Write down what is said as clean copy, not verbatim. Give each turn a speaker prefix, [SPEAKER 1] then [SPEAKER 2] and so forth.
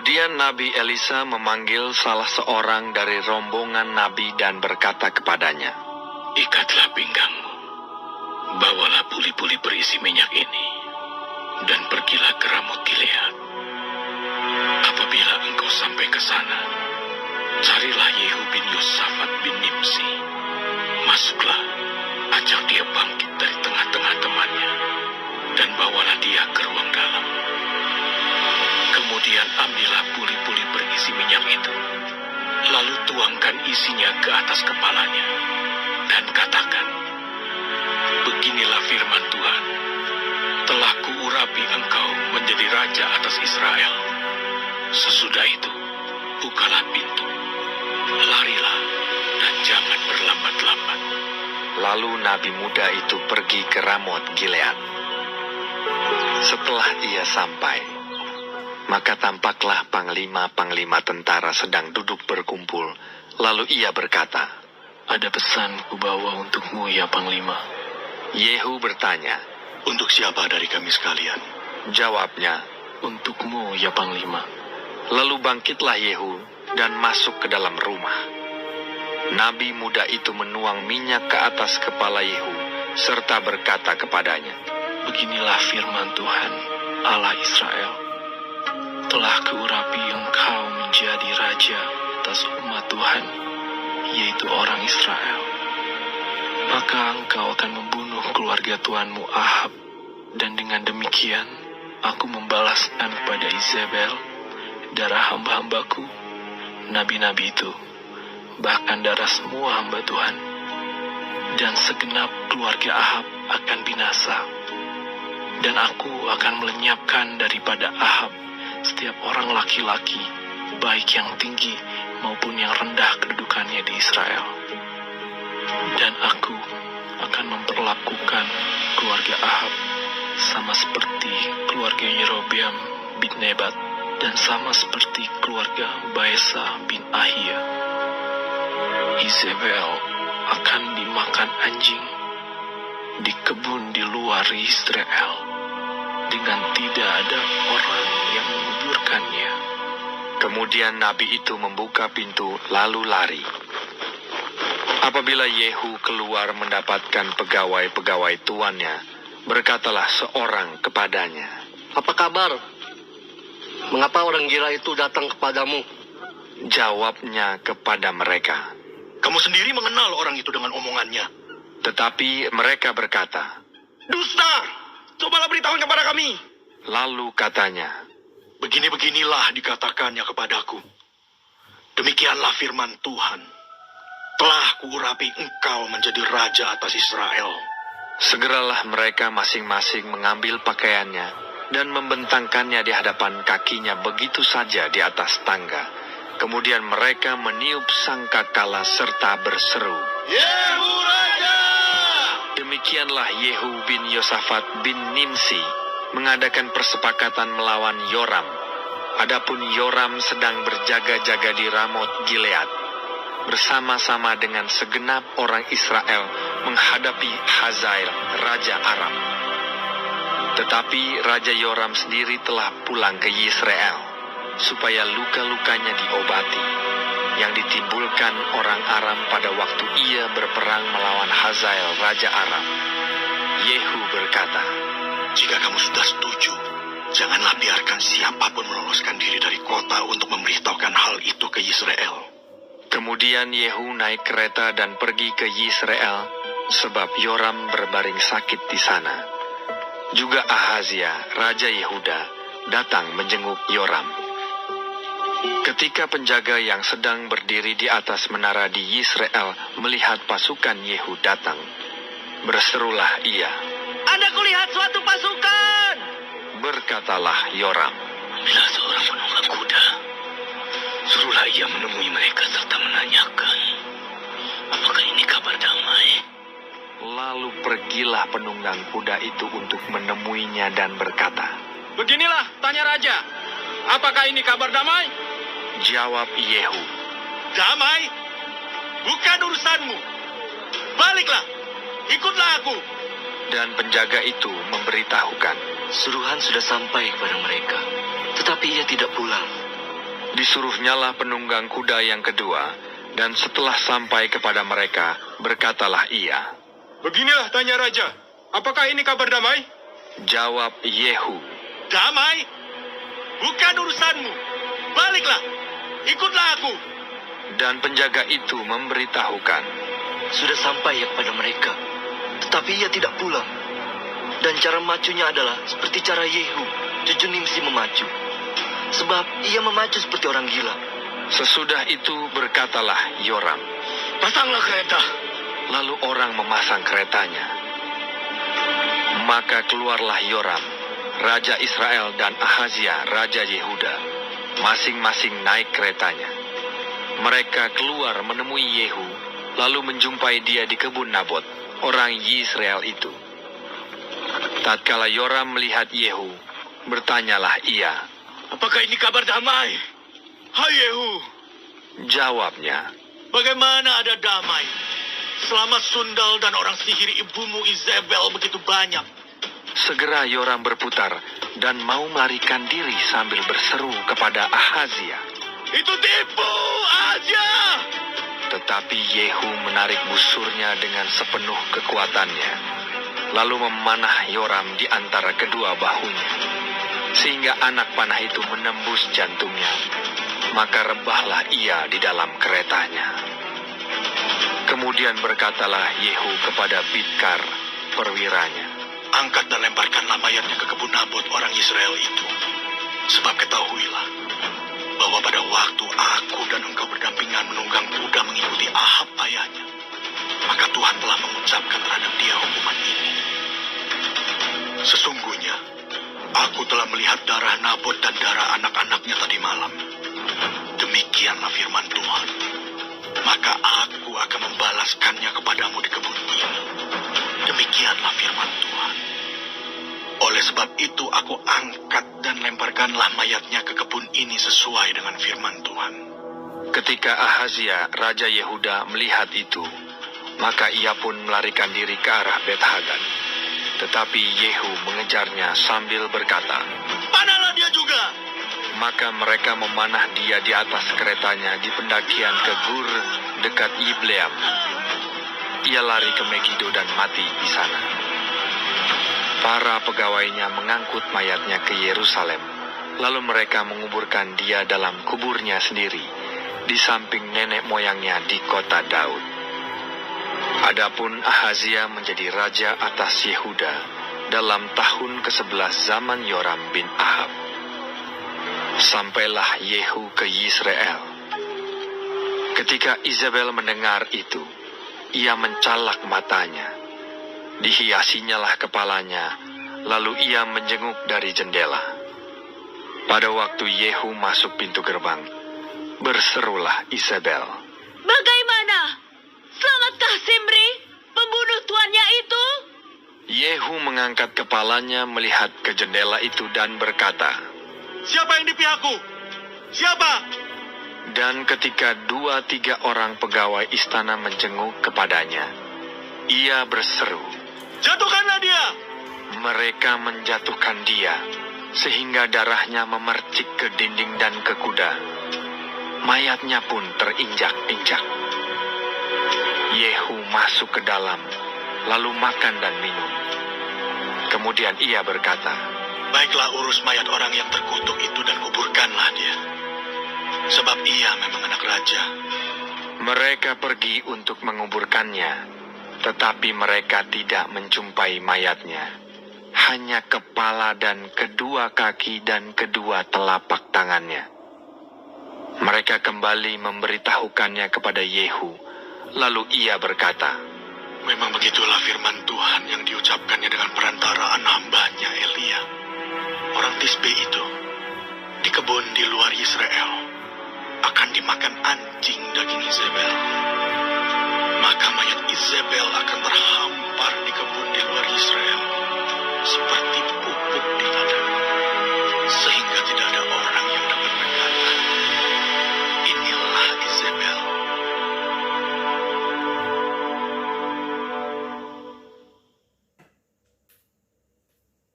[SPEAKER 1] Kemudian Nabi Elisa memanggil salah seorang dari rombongan Nabi dan berkata kepadanya,
[SPEAKER 2] "Ikatlah pinggangmu, bawalah puli-puli berisi minyak ini, dan pergilah ke Ramot Gilead. Apabila engkau sampai ke sana, carilah Yehu bin Yosafat bin Nimsi. Masuklah, ajak dia bangkit dari tengah-tengah temannya, dan bawalah dia ke ruang dalam. Kemudian ambillah puli-puli berisi minyak itu, lalu tuangkan isinya ke atas kepalanya, dan katakan, beginilah firman Tuhan, telah kuurapi engkau menjadi raja atas Israel. Sesudah itu, bukalah pintu, larilah, dan jangan berlambat-lambat."
[SPEAKER 1] Lalu Nabi muda itu pergi ke Ramot Gilead. Setelah ia sampai, maka tampaklah panglima-panglima tentara sedang duduk berkumpul. Lalu ia berkata,
[SPEAKER 2] "Ada pesan kubawa untukmu, ya Panglima."
[SPEAKER 1] Yehu bertanya.
[SPEAKER 2] "Untuk siapa dari kami sekalian?"
[SPEAKER 1] Jawabnya,
[SPEAKER 2] "Untukmu, ya Panglima."
[SPEAKER 1] lalu bangkitlah Yehu dan masuk ke dalam rumah. Nabi muda itu menuang minyak ke atas kepala Yehu, serta berkata kepadanya,
[SPEAKER 2] "Beginilah firman Tuhan, Allah Israel. Telah kuurapi engkau menjadi raja atas umat Tuhan, yaitu orang Israel. Maka engkau akan membunuh keluarga tuanmu Ahab, dan dengan demikian aku membalaskan kepada Izebel darah hamba-hambaku, nabi-nabi itu, bahkan darah semua hamba Tuhan. Dan segenap keluarga Ahab akan binasa. Dan aku akan melenyapkan daripada Ahab setiap orang laki-laki, baik yang tinggi maupun yang rendah kedudukannya di Israel. Dan aku akan memperlakukan keluarga Ahab sama seperti keluarga Yerobeam bin Nebat, dan sama seperti keluarga Baesa bin Ahia. Izebel akan dimakan anjing di kebun di luar Israel, dengan tidak ada orang yang menguburkannya."
[SPEAKER 1] Kemudian Nabi itu membuka pintu lalu lari. Apabila Yehu keluar mendapatkan pegawai-pegawai tuannya, berkatalah seorang kepadanya,
[SPEAKER 3] "Apa kabar? Mengapa orang gila itu datang kepadamu?"
[SPEAKER 1] Jawabnya kepada mereka.
[SPEAKER 2] "Kamu sendiri mengenal orang itu dengan omongannya."
[SPEAKER 1] Tetapi mereka berkata,
[SPEAKER 2] "Dusta! Cobalah beritahu kepada kami."
[SPEAKER 1] lalu katanya,
[SPEAKER 2] "Begini-beginilah dikatakannya kepadaku. Demikianlah firman Tuhan. Telah kuurapi engkau menjadi raja atas Israel."
[SPEAKER 1] Segeralah mereka masing-masing mengambil pakaiannya dan membentangkannya di hadapan kakinya begitu saja di atas tangga. Kemudian mereka meniup sangkakala serta berseru,
[SPEAKER 2] "Yehu raja!"
[SPEAKER 1] Demikianlah Yehu bin Yosafat bin Nimsi mengadakan persepakatan melawan Yoram. Adapun Yoram sedang berjaga-jaga di Ramot Gilead, bersama-sama dengan segenap orang Israel menghadapi Hazael, Raja Aram. Tetapi Raja Yoram sendiri telah pulang ke Yisrael, supaya luka-lukanya diobati, yang ditimbulkan orang Aram pada waktu ia berperang melawan Hazael, Raja Aram. Yehu berkata,
[SPEAKER 2] "Jika kamu sudah setuju, janganlah biarkan siapapun meloloskan diri dari kota untuk memberitahukan hal itu ke Yisrael."
[SPEAKER 1] Kemudian Yehu naik kereta dan pergi ke Yisrael, sebab Yoram berbaring sakit di sana. Juga Ahazia, Raja Yehuda, datang menjenguk Yoram. Ketika penjaga yang sedang berdiri di atas menara di Yisrael melihat pasukan Yehu datang, berserulah ia,
[SPEAKER 3] "Ada kulihat suatu pasukan!"
[SPEAKER 1] Berkatalah Yoram,
[SPEAKER 2] "Bila seorang penunggang kuda, suruhlah ia menemui mereka serta menanyakan, apakah ini kabar damai?"
[SPEAKER 1] Lalu pergilah penunggang kuda itu untuk menemuinya dan berkata,
[SPEAKER 4] "Beginilah, tanya raja, apakah ini kabar damai?"
[SPEAKER 1] Jawab Yehu,
[SPEAKER 2] "Damai? Bukan urusanmu. Baliklah, ikutlah aku."
[SPEAKER 1] dan penjaga itu memberitahukan,
[SPEAKER 3] Suruhan sudah sampai kepada mereka, tetapi ia tidak pulang.
[SPEAKER 1] Disuruhnyalah penunggang kuda yang kedua, dan setelah sampai kepada mereka, berkatalah ia,
[SPEAKER 4] Beginilah tanya raja, apakah ini kabar damai?
[SPEAKER 1] jawab Yehu,
[SPEAKER 4] Damai? Bukan urusanmu. Baliklah, ikutlah aku.
[SPEAKER 1] dan penjaga itu memberitahukan,
[SPEAKER 3] Sudah sampai ya kepada mereka, tetapi ia tidak pulang. Dan cara macunya adalah seperti cara Yehu, cucu Nimsi memacu. Sebab ia memacu seperti orang gila.
[SPEAKER 1] Sesudah itu berkatalah Yoram,
[SPEAKER 3] Pasanglah kereta.
[SPEAKER 1] lalu orang memasang keretanya. Maka keluarlah Yoram, Raja Israel, dan Ahazia, Raja Yehuda, masing-masing naik keretanya. Mereka keluar menemui Yehu, lalu menjumpai dia di kebun Nabot, orang Yisrael itu. Tatkala Yoram melihat Yehu, bertanyalah ia.
[SPEAKER 4] Apakah ini kabar damai? Hai Yehu,
[SPEAKER 1] Jawabnya,
[SPEAKER 4] bagaimana ada damai? Selama sundal dan orang sihir ibumu Izebel begitu banyak.
[SPEAKER 1] segera Yoram berputar dan mau melarikan diri sambil berseru kepada Ahazia.
[SPEAKER 4] Itu tipu aja.
[SPEAKER 1] Tetapi Yehu menarik busurnya dengan sepenuh kekuatannya, lalu memanah Yoram di antara kedua bahunya, sehingga anak panah itu menembus jantungnya. Maka rebahlah ia di dalam keretanya. Kemudian berkatalah Yehu kepada Bidkar, perwiranya,
[SPEAKER 4] Angkat dan lemparkanlah mayatnya ke kebun Nabot orang Israel itu. Sebab ketahuilah bahwa pada waktu aku dan engkau berdampingan menunggang kuda mengikuti Ahab ayahnya, maka Tuhan telah mengucapkan terhadap dia hukuman ini. Sesungguhnya, aku telah melihat darah Nabot dan darah anak-anaknya tadi malam. Demikianlah firman Tuhan. Maka aku akan membalaskannya kepadamu di kebun ini. Demikianlah firman Tuhan. Oleh sebab itu aku angkat dan lemparkanlah mayatnya ke kebun ini sesuai dengan firman Tuhan.
[SPEAKER 1] Ketika Ahazia, Raja Yehuda, melihat itu, maka ia pun melarikan diri ke arah Bet-Hagan. Tetapi Yehu mengejarnya sambil berkata,
[SPEAKER 4] Panahlah dia juga.
[SPEAKER 1] maka mereka memanah dia di atas keretanya di pendakian ke Gur dekat Yibleam. Ia lari ke Megido dan mati di sana. Para pegawainya mengangkut mayatnya ke Yerusalem, lalu mereka menguburkan dia dalam kuburnya sendiri, di samping nenek moyangnya di kota Daud. Adapun Ahazia menjadi raja atas Yehuda dalam tahun ke-11 zaman Yoram bin Ahab. Sampailah Yehu ke Yisrael. Ketika Izebel mendengar itu, ia mencalak matanya. Dihiasinyalah kepalanya, lalu ia menjenguk dari jendela. Pada waktu Yehu masuk pintu gerbang, berserulah Izebel,
[SPEAKER 5] Bagaimana? Selamatkah Simri, pembunuh tuannya itu?
[SPEAKER 1] Yehu mengangkat kepalanya melihat ke jendela itu dan berkata,
[SPEAKER 4] Siapa yang di pihakku? Siapa?
[SPEAKER 1] dan ketika 2-3 orang pegawai istana menjenguk kepadanya, ia berseru.
[SPEAKER 4] Jatuhkanlah dia.
[SPEAKER 1] Mereka menjatuhkan dia, sehingga darahnya memercik ke dinding dan ke kuda. Mayatnya pun terinjak-injak. Yehu masuk ke dalam, lalu makan dan minum. Kemudian ia berkata,
[SPEAKER 4] Baiklah, urus mayat orang yang terkutuk itu dan kuburkanlah dia. Sebab ia memang anak raja.
[SPEAKER 1] mereka pergi untuk menguburkannya, tetapi mereka tidak menjumpai mayatnya. Hanya kepala dan kedua kaki dan kedua telapak tangannya. Mereka kembali memberitahukannya kepada Yehu, lalu ia berkata,
[SPEAKER 4] Memang begitulah firman Tuhan yang diucapkannya dengan perantaraan hambanya Elia, orang Tisbe itu, di kebun di luar Israel, akan dimakan anjing daging Izebel. Maka mayat Izebel akan terhampar di kebun di luar Israel, seperti pupuk di